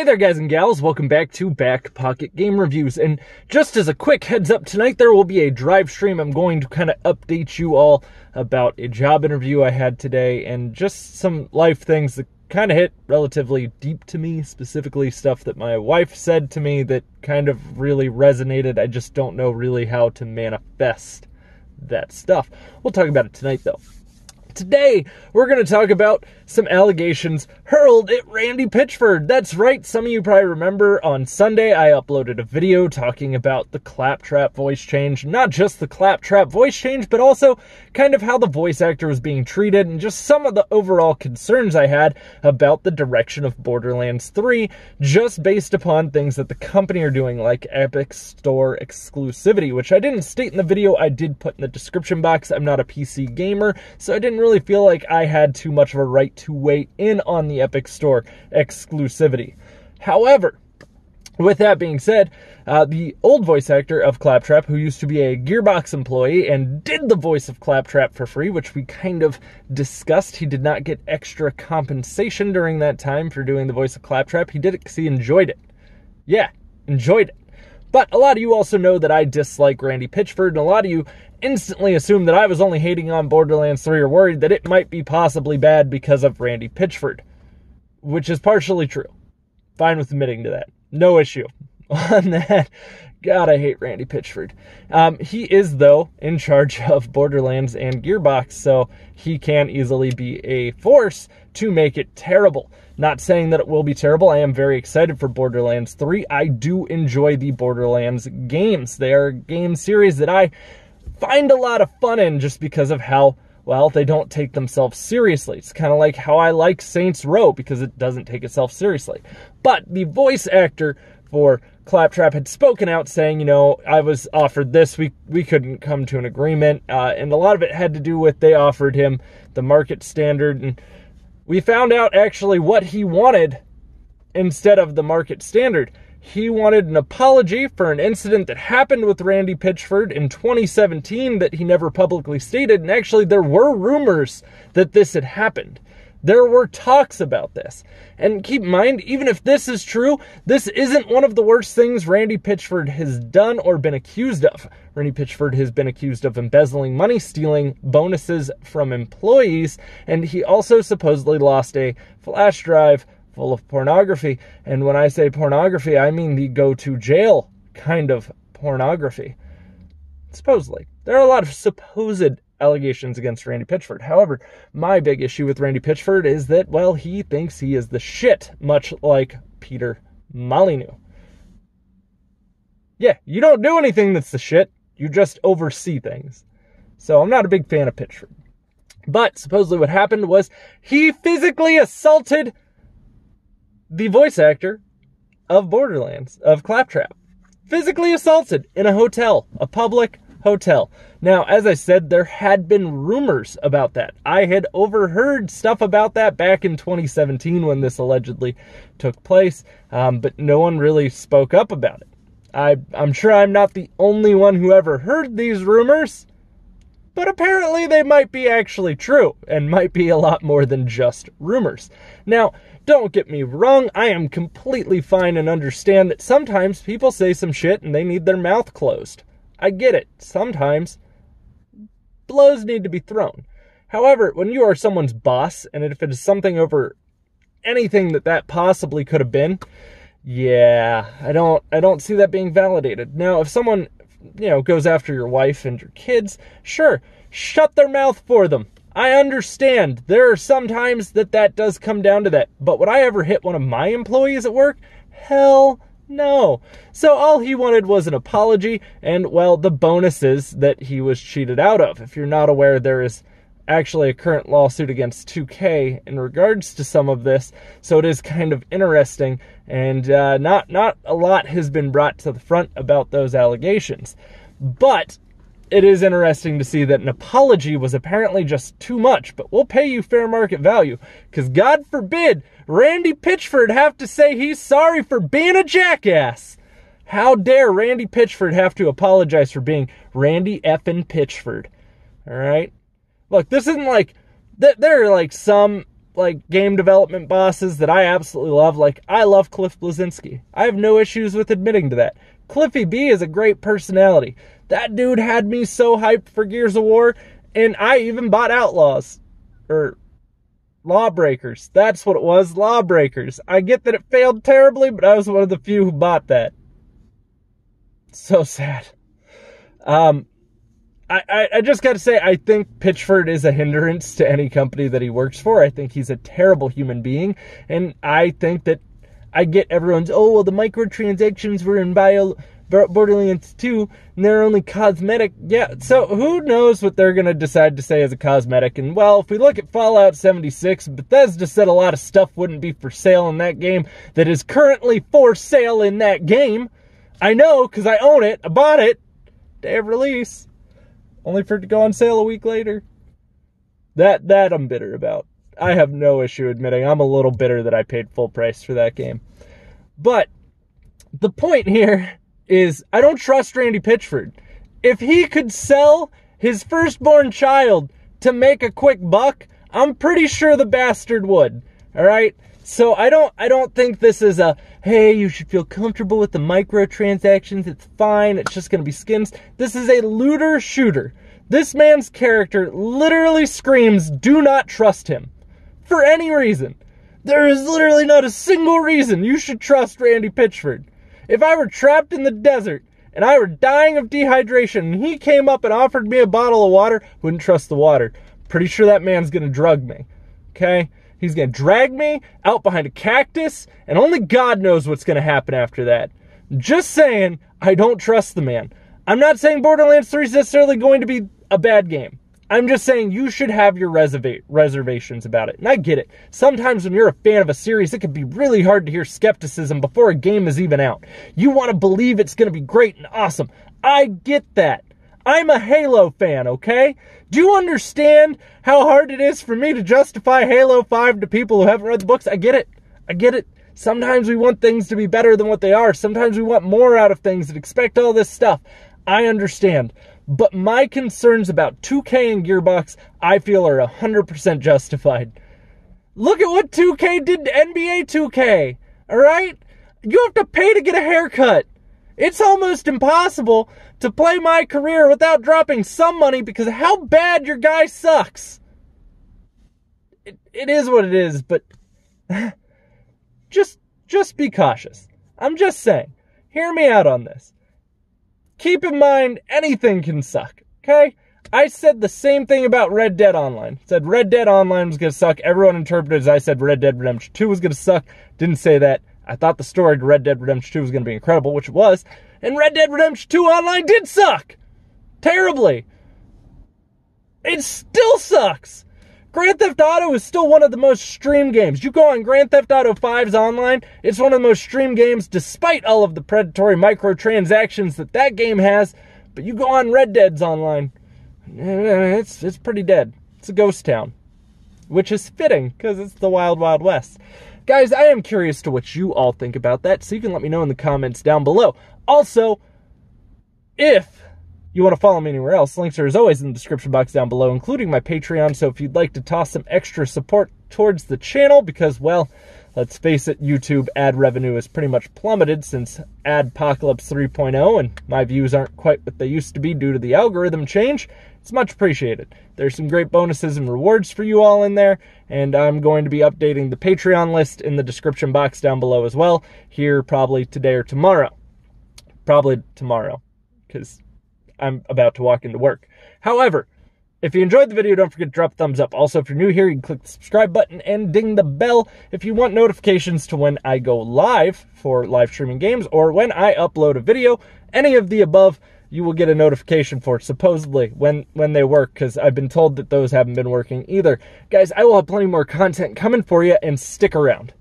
Hey there guys and gals, welcome back to Back Pocket Game Reviews, and just as a quick heads up, tonight there will be a drive stream. I'm going to kind of update you all about a job interview I had today and just some life things that kind of hit relatively deep to me, specifically stuff that my wife said to me that kind of really resonated. I just don't know really how to manifest that stuff. We'll talk about it tonight though. Today, we're going to talk about some allegations hurled at Randy Pitchford. That's right, some of you probably remember on Sunday I uploaded a video talking about the Claptrap voice change. Not just the Claptrap voice change, but also kind of how the voice actor was being treated and just some of the overall concerns I had about the direction of Borderlands 3, just based upon things that the company are doing, like Epic Store exclusivity, which I didn't state in the video. I did put in the description box. I'm not a PC gamer, so I didn't really feel like I had too much of a right to weigh in on the Epic Store exclusivity. However, with that being said, the old voice actor of Claptrap, who used to be a Gearbox employee and did the voice of Claptrap for free, which we kind of discussed, he did not get extra compensation during that time for doing the voice of Claptrap. He did it because he enjoyed it. Yeah, enjoyed it. But a lot of you also know that I dislike Randy Pitchford, and a lot of you instantly assumed that I was only hating on Borderlands 3 or worried that it might be possibly bad because of Randy Pitchford, which is partially true. Fine with admitting to that. No issue on that. God, I hate Randy Pitchford. He is, though, in charge of Borderlands and Gearbox, so he can easily be a force to make it terrible. Not saying that it will be terrible. I am very excited for Borderlands 3. I do enjoy the Borderlands games. They are a game series that I find a lot of fun in just because of how, well, they don't take themselves seriously. It's kind of like how I like Saints Row, because it doesn't take itself seriously. But the voice actor for Claptrap had spoken out saying, you know, I was offered this, we couldn't come to an agreement, and a lot of it had to do with they offered him the market standard, and we found out actually what he wanted instead of the market standard. He wanted an apology for an incident that happened with Randy Pitchford in 2017 that he never publicly stated, and actually there were rumors that this had happened. There were talks about this. And keep in mind, even if this is true, this isn't one of the worst things Randy Pitchford has done or been accused of. Randy Pitchford has been accused of embezzling money, stealing bonuses from employees, and he also supposedly lost a flash drive full of pornography. And when I say pornography, I mean the go-to-jail kind of pornography. Supposedly. There are a lot of supposed allegations against Randy Pitchford. However, my big issue with Randy Pitchford is that, well, he thinks he is the shit, much like Peter Molyneux. Yeah, you don't do anything that's the shit. You just oversee things. So I'm not a big fan of Pitchford. But supposedly what happened was he physically assaulted the voice actor of Borderlands, of Claptrap. Physically assaulted in a hotel, a public hotel. Now, as I said, there had been rumors about that. I had overheard stuff about that back in 2017 when this allegedly took place, but no one really spoke up about it. I'm sure I'm not the only one who ever heard these rumors, but apparently they might be actually true and might be a lot more than just rumors. Now, don't get me wrong, I am completely fine and understand that sometimes people say some shit and they need their mouth closed. I get it. Sometimes blows need to be thrown. However, when you are someone's boss, and if it is something over anything that possibly could have been, yeah, I don't see that being validated. Now, if someone, you know, goes after your wife and your kids, sure, shut their mouth for them. I understand. There are some times that does come down to that. But would I ever hit one of my employees at work? Hell no. So all he wanted was an apology and, well, the bonuses that he was cheated out of. If you're not aware, there is actually a current lawsuit against 2K in regards to some of this. So it is kind of interesting, and not a lot has been brought to the front about those allegations. But it is interesting to see that an apology was apparently just too much, but we'll pay you fair market value, because God forbid Randy Pitchford have to say he's sorry for being a jackass. How dare Randy Pitchford have to apologize for being Randy effing Pitchford. All right? Look, this isn't like, there are like some like game development bosses that I absolutely love. Like, I love Cliff Bleszinski. I have no issues with admitting to that. Cliffy B is a great personality. That dude had me so hyped for Gears of War, and I even bought Outlaws. Or Lawbreakers. That's what it was, Lawbreakers. I get that it failed terribly, but I was one of the few who bought that. So sad. I just got to say, I think Pitchford is a hindrance to any company that he works for. I think he's a terrible human being, and I think that I get everyone's, oh, well, the microtransactions were in Borderlands 2, and they're only cosmetic. Yeah, so who knows what they're going to decide to say as a cosmetic. And, well, if we look at Fallout 76, Bethesda said a lot of stuff wouldn't be for sale in that game that is currently for sale in that game. I know, because I own it. I bought it. Day of release. Only for it to go on sale a week later. That I'm bitter about. I have no issue admitting I'm a little bitter that I paid full price for that game. But the point here is I don't trust Randy Pitchford. If he could sell his firstborn child to make a quick buck, I'm pretty sure the bastard would. All right? So I don't think this is a, hey, you should feel comfortable with the microtransactions. It's fine. It's just going to be skins. This is a looter shooter. This man's character literally screams, do not trust him. For any reason. There is literally not a single reason you should trust Randy Pitchford. If I were trapped in the desert and I were dying of dehydration and he came up and offered me a bottle of water, wouldn't trust the water. Pretty sure that man's going to drug me. Okay? He's going to drag me out behind a cactus, and only God knows what's going to happen after that. Just saying, I don't trust the man. I'm not saying Borderlands 3 is necessarily going to be a bad game. I'm just saying you should have your reservations about it. And I get it. Sometimes when you're a fan of a series, it can be really hard to hear skepticism before a game is even out. You want to believe it's going to be great and awesome. I get that. I'm a Halo fan, okay? Do you understand how hard it is for me to justify Halo 5 to people who haven't read the books? I get it. I get it. Sometimes we want things to be better than what they are. Sometimes we want more out of things and expect all this stuff. I understand. But my concerns about 2K and Gearbox, I feel, are 100% justified. Look at what 2K did to NBA 2K, all right? You have to pay to get a haircut. It's almost impossible to play my career without dropping some money because of how bad your guy sucks. It is what it is, but just be cautious. I'm just saying. Hear me out on this. Keep in mind, anything can suck, okay? I said the same thing about Red Dead Online. Said Red Dead Online was going to suck. Everyone interpreted it as I said Red Dead Redemption 2 was going to suck. Didn't say that. I thought the story to Red Dead Redemption 2 was going to be incredible, which it was. And Red Dead Redemption 2 Online did suck. Terribly. It still sucks. Grand Theft Auto is still one of the most streamed games. You go on Grand Theft Auto 5's online, it's one of the most streamed games despite all of the predatory microtransactions that game has. But you go on Red Dead's online, it's pretty dead. It's a ghost town. Which is fitting, because it's the Wild Wild West. Guys, I am curious to what you all think about that, so you can let me know in the comments down below. Also, if you want to follow me anywhere else, links are as always in the description box down below, including my Patreon, so if you'd like to toss some extra support towards the channel, because, well, let's face it, YouTube ad revenue has pretty much plummeted since Adpocalypse 3.0, and my views aren't quite what they used to be due to the algorithm change. It's much appreciated. There's some great bonuses and rewards for you all in there, and I'm going to be updating the Patreon list in the description box down below as well, here probably today or tomorrow. Probably tomorrow, because I'm about to walk into work. However, if you enjoyed the video, don't forget to drop a thumbs up. Also, if you're new here, you can click the subscribe button and ding the bell if you want notifications to when I go live for live streaming games or when I upload a video. Any of the above, you will get a notification for, supposedly, when they work, because I've been told that those haven't been working either. Guys, I will have plenty more content coming for you, and stick around.